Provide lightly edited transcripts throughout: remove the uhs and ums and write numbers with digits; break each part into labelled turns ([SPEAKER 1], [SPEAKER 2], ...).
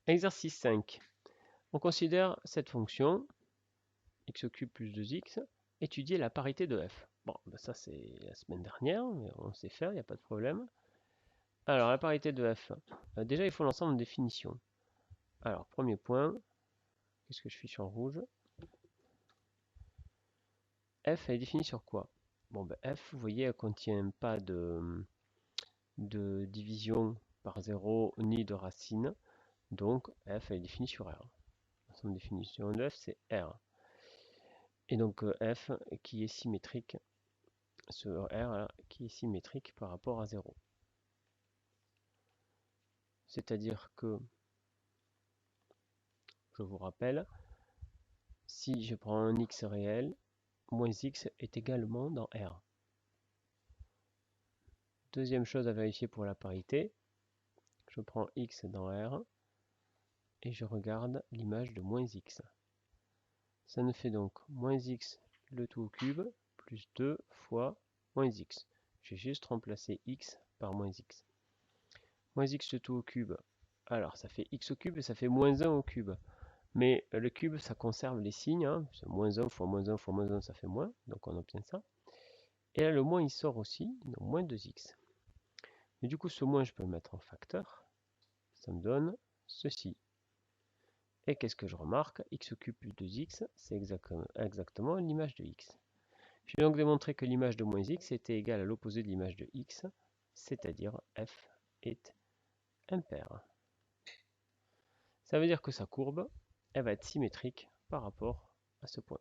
[SPEAKER 1] Exercice 5. On considère cette fonction x au cube plus 2x, étudier la parité de f. Bon, ben ça c'est la semaine dernière, mais on sait faire, il n'y a pas de problème. Alors, la parité de f. Déjà, il faut l'ensemble de définitions. Alors, premier point, qu'est-ce que je fiche en rouge? F est définie sur quoi? Bon, ben, f, vous voyez, elle ne contient pas de division par 0 ni de racine. Donc, f est définie sur R. L'ensemble de définition de f, c'est R. Et donc, f qui est symétrique, ce R là, qui est symétrique par rapport à 0. C'est-à-dire que, je vous rappelle, si je prends un x réel, moins x est également dans R. Deuxième chose à vérifier pour la parité, je prends x dans R et je regarde l'image de moins x. Ça nous fait donc moins x le tout au cube plus 2 fois moins x. J'ai juste remplacé x par moins x. Moins x le tout au cube, alors ça fait x au cube et ça fait moins 1 au cube. Mais le cube, ça conserve les signes. Hein. Moins 1 fois moins 1 fois moins 1, ça fait moins. Donc on obtient ça. Et là, le moins, il sort aussi. Donc moins 2x. Et du coup, ce moins, je peux le mettre en facteur. Ça me donne ceci. Et qu'est-ce que je remarque? X au cube plus 2x, c'est exactement l'image de x. Je vais donc démontrer que l'image de moins x était égale à l'opposé de l'image de x, c'est-à-dire f est impair. Ça veut dire que sa courbe, elle va être symétrique par rapport à ce point.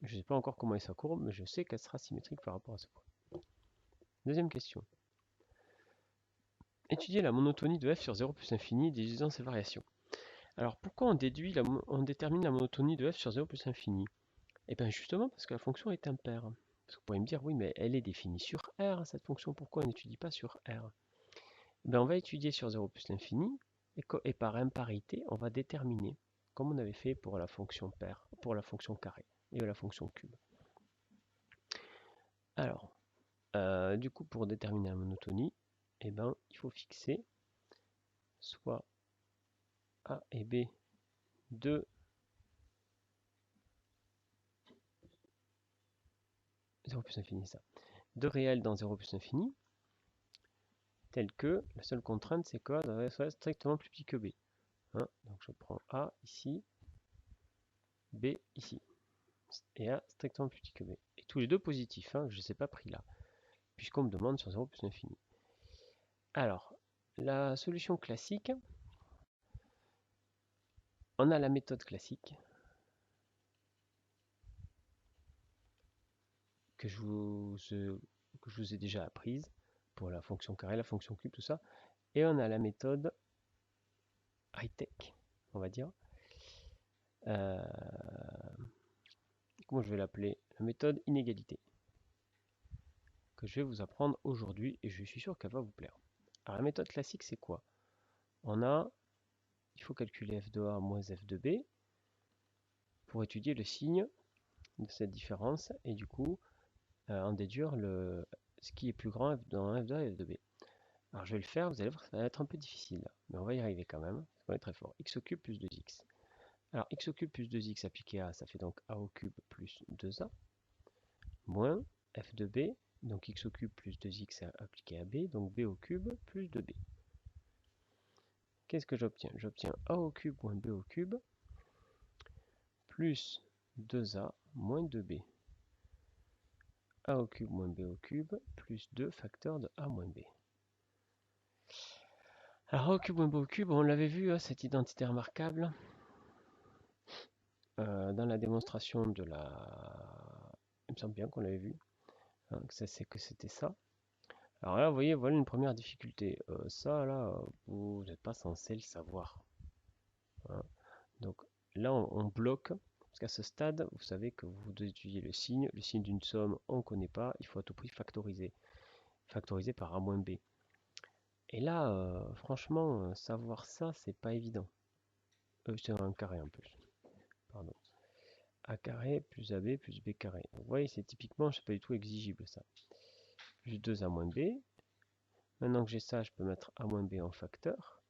[SPEAKER 1] Je ne sais pas encore comment est sa courbe, mais je sais qu'elle sera symétrique par rapport à ce point. Deuxième question. Étudier la monotonie de f sur 0 plus infini, déduisant ses variations. Alors pourquoi on détermine la monotonie de f sur 0 plus infini? Et bien justement parce que la fonction est impaire. Parce que vous pourriez me dire, oui, mais elle est définie sur R, cette fonction, pourquoi on n'étudie pas sur R? On va étudier sur 0 plus l'infini, et par imparité, on va déterminer, comme on avait fait pour la fonction paire, pour la fonction carré et la fonction cube. Alors, du coup, pour déterminer la monotonie, il faut fixer soit A et B de 0 plus infini, ça. De réels dans 0 plus infini, tel que la seule contrainte, c'est quoi? Ça va être strictement plus petit que B. Hein, donc je prends A ici, B ici. Et A strictement plus petit que B. Et tous les deux positifs, hein, je ne les ai pas pris là, puisqu'on me demande sur 0 plus l'infini. Alors, la solution classique, on a la méthode classique, que je vous ai déjà apprise, pour la fonction carré, la fonction cube, tout ça. Et on a la méthode high-tech, on va dire. Comment je vais l'appeler? La méthode inégalité, que je vais vous apprendre aujourd'hui, et je suis sûr qu'elle va vous plaire. Alors la méthode classique, c'est quoi? Il faut calculer f de A moins f de B pour étudier le signe de cette différence, et du coup, en déduire ce qui est plus grand dans f de A et f de B. Alors je vais le faire, vous allez voir, ça va être un peu difficile, mais on va y arriver quand même, ça va être très fort. X au cube plus 2x. Alors x au cube plus 2x appliqué à A, ça fait donc A au cube plus 2A, moins f de B, donc x au cube plus 2x appliqué à B, donc B au cube plus 2B. Qu'est-ce que j'obtiens? J'obtiens A au cube moins B au cube, plus 2A moins 2B. A au cube moins B au cube, plus 2 facteurs de A moins B. Alors A au cube moins B au cube, on l'avait vu, hein, cette identité remarquable, dans la démonstration de la... Il me semble bien qu'on l'avait vu, hein, que c'était ça. Alors là, vous voyez, voilà une première difficulté. Ça, là, vous n'êtes pas censé le savoir. Hein. Donc là, on bloque, parce qu'à ce stade, vous savez que vous devez étudier le signe. Le signe d'une somme, on ne connaît pas. Il faut à tout prix factoriser. Factoriser par A moins B. Et là, franchement, savoir ça, c'est pas évident. C'est un carré en plus. Pardon. A carré plus AB plus B carré. Vous voyez, c'est typiquement, c'est pas du tout exigible ça. Plus 2A moins B. Maintenant que j'ai ça, je peux mettre A moins B en facteur.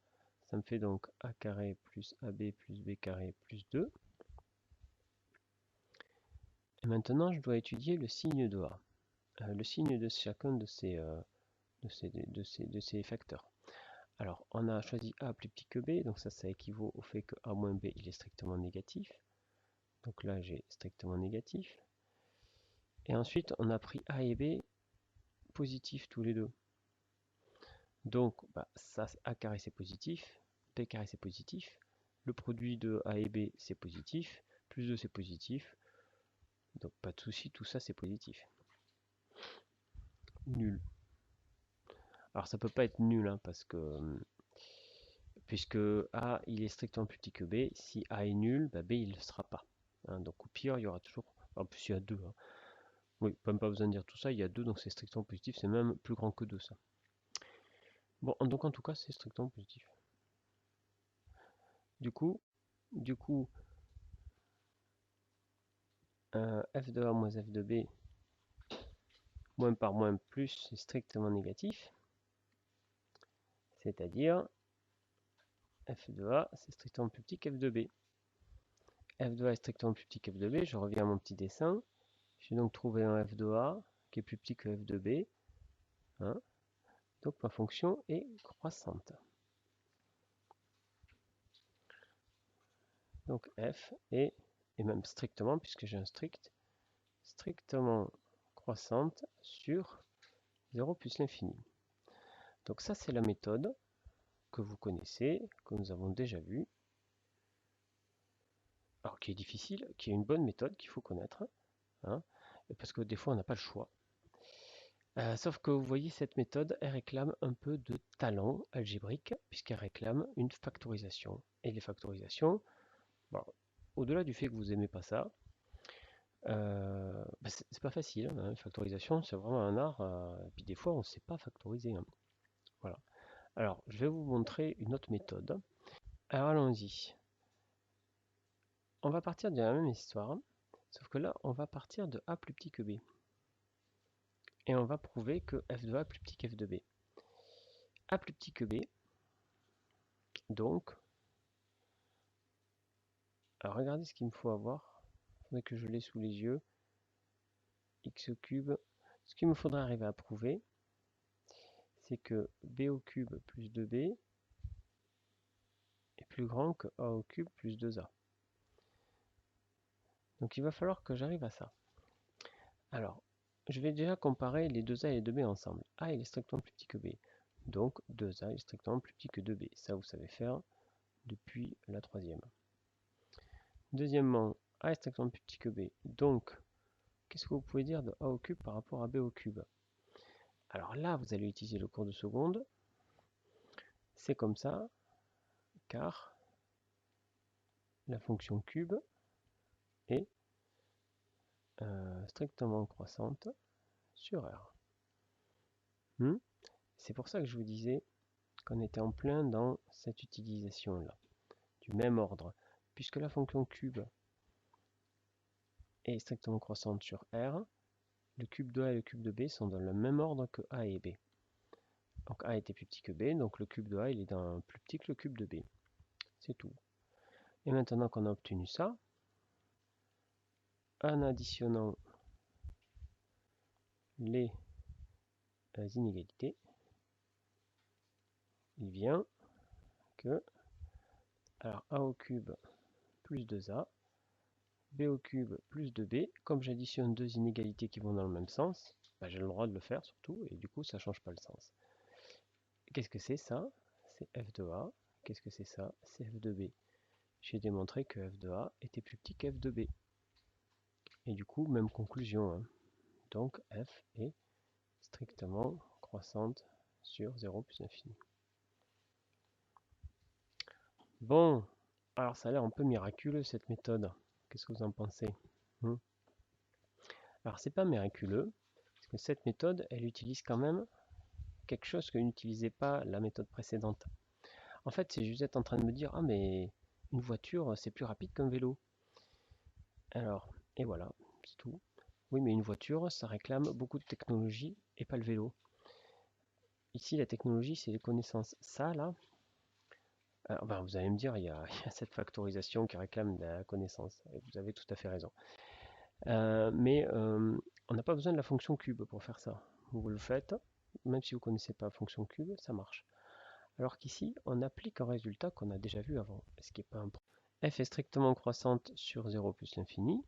[SPEAKER 1] Ça me fait donc a carré plus ab plus b carré plus 2. Et maintenant, je dois étudier le signe de a, le signe de chacun de ces facteurs. Alors, on a choisi a plus petit que b, donc ça équivaut au fait que a moins b, il est strictement négatif. Donc là, j'ai strictement négatif. Et ensuite, on a pris a et b positifs tous les deux. Donc, ça, a carré c'est positif, b carré c'est positif, le produit de a et b c'est positif, plus 2 c'est positif, donc pas de souci, tout ça c'est positif. Nul. Alors ça peut pas être nul, hein, parce que puisque a il est strictement plus petit que b, si a est nul, b il ne le sera pas. Hein, donc au pire, il y aura toujours, en plus il y a 2, hein. Oui, même pas besoin de dire tout ça, il y a 2, donc c'est strictement positif, c'est même plus grand que 2 ça. Bon, donc en tout cas, c'est strictement positif. Du coup, f de a moins f de b, moins par moins plus, c'est strictement négatif. C'est-à-dire, f de a, c'est strictement plus petit qu'f de b. F de a est strictement plus petit qu'f de b, je reviens à mon petit dessin. J'ai donc trouvé un f de a qui est plus petit que f de b. Hein. Donc ma fonction est croissante. Donc f est, et même strictement, puisque j'ai un strict, strictement croissante sur 0 plus l'infini. Donc ça c'est la méthode que vous connaissez, que nous avons déjà vue. Alors qui est difficile, qui est une bonne méthode qu'il faut connaître. Hein, parce que des fois on n'a pas le choix. Sauf que vous voyez, cette méthode, elle réclame un peu de talent algébrique, puisqu'elle réclame une factorisation. Et les factorisations, bon, au-delà du fait que vous n'aimez pas ça, c'est pas facile. Hein, factorisation, c'est vraiment un art. Et puis des fois, on ne sait pas factoriser. Hein. Voilà. Alors, je vais vous montrer une autre méthode. Alors, allons-y. On va partir de la même histoire, sauf que là, on va partir de a plus petit que b. Et on va prouver que f de a est plus petit qu'f de b. A plus petit que b, donc, alors regardez ce qu'il me faut avoir. Il faudrait que je l'ai sous les yeux. X cube. Ce qu'il me faudrait arriver à prouver, c'est que b au cube plus 2b est plus grand que a au cube plus 2a. Donc il va falloir que j'arrive à ça. Alors, je vais déjà comparer les 2a et les 2b ensemble. A il est strictement plus petit que b. Donc 2a est strictement plus petit que 2b. Ça vous savez faire depuis la troisième. Deuxièmement, a est strictement plus petit que b. Donc, qu'est-ce que vous pouvez dire de a au cube par rapport à b au cube? Alors là, vous allez utiliser le cours de seconde. C'est comme ça, car la fonction cube est strictement croissante sur R. C'est pour ça que je vous disais qu'on était en plein dans cette utilisation-là, du même ordre, puisque la fonction cube est strictement croissante sur R, le cube de A et le cube de B sont dans le même ordre que A et B. Donc A était plus petit que B, donc le cube de A il est plus petit que le cube de B. C'est tout. Et maintenant qu'on a obtenu ça, en additionnant les inégalités, il vient que alors A au cube plus 2A, B au cube plus 2B, comme j'additionne deux inégalités qui vont dans le même sens, j'ai le droit de le faire surtout, et du coup ça ne change pas le sens. Qu'est-ce que c'est ça? C'est f de A. Qu'est-ce que c'est ça? C'est f de B. J'ai démontré que f de A était plus petit qu'f de B. Et du coup, même conclusion. Hein. Donc f est strictement croissante sur 0 plus l'infini. Bon, alors ça a l'air un peu miraculeux cette méthode. Qu'est-ce que vous en pensez? Alors c'est pas miraculeux, parce que cette méthode, elle utilise quand même quelque chose que n'utilisait pas la méthode précédente. En fait, c'est juste être en train de me dire, ah mais une voiture, c'est plus rapide qu'un vélo. Alors, et voilà, c'est tout. Oui, mais une voiture, ça réclame beaucoup de technologie et pas le vélo. Ici, la technologie, c'est les connaissances. Ça, là, Alors, ben, vous allez me dire, il y a cette factorisation qui réclame de la connaissance. Et vous avez tout à fait raison. Mais on n'a pas besoin de la fonction cube pour faire ça. Vous le faites, même si vous ne connaissez pas la fonction cube, ça marche. Alors qu'ici, on applique un résultat qu'on a déjà vu avant, ce qui n'est pas un problème. F est strictement croissante sur 0 plus l'infini.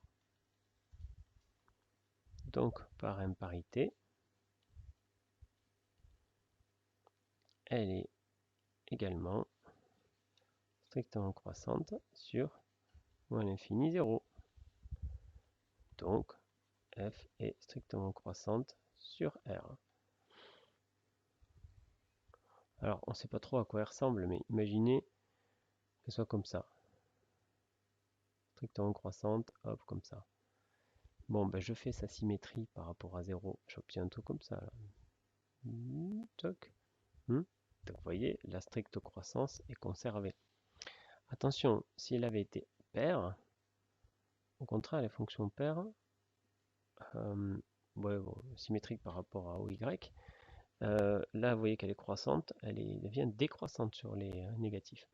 [SPEAKER 1] Donc, par imparité, elle est également strictement croissante sur moins l'infini 0. Donc, F est strictement croissante sur R. Alors, on ne sait pas trop à quoi elle ressemble, mais imaginez qu'elle soit comme ça. Strictement croissante, hop, comme ça. Bon, ben, je fais sa symétrie par rapport à 0. J'obtiens tout comme ça. Toc. Donc, vous voyez, la stricte croissance est conservée. Attention, si elle avait été paire, au contraire, les fonctions paires, symétriques par rapport à OY, là, vous voyez qu'elle est croissante, elle devient décroissante sur les négatifs.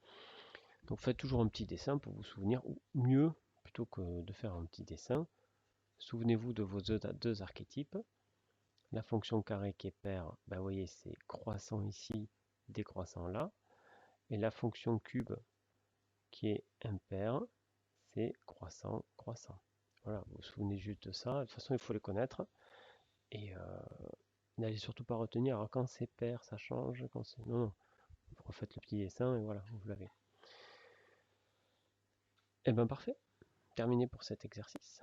[SPEAKER 1] Donc faites toujours un petit dessin pour vous souvenir, ou mieux, plutôt que de faire un petit dessin, souvenez-vous de vos deux archétypes. La fonction carré qui est paire, ben, vous voyez, c'est croissant ici, décroissant là. Et la fonction cube qui est impaire, c'est croissant, croissant. Voilà, vous vous souvenez juste de ça. De toute façon, il faut les connaître. Et n'allez surtout pas retenir, alors quand c'est pair, ça change. Quand c'est... Non, non. Vous refaites le petit dessin et voilà, vous l'avez. Et bien parfait. Terminé pour cet exercice.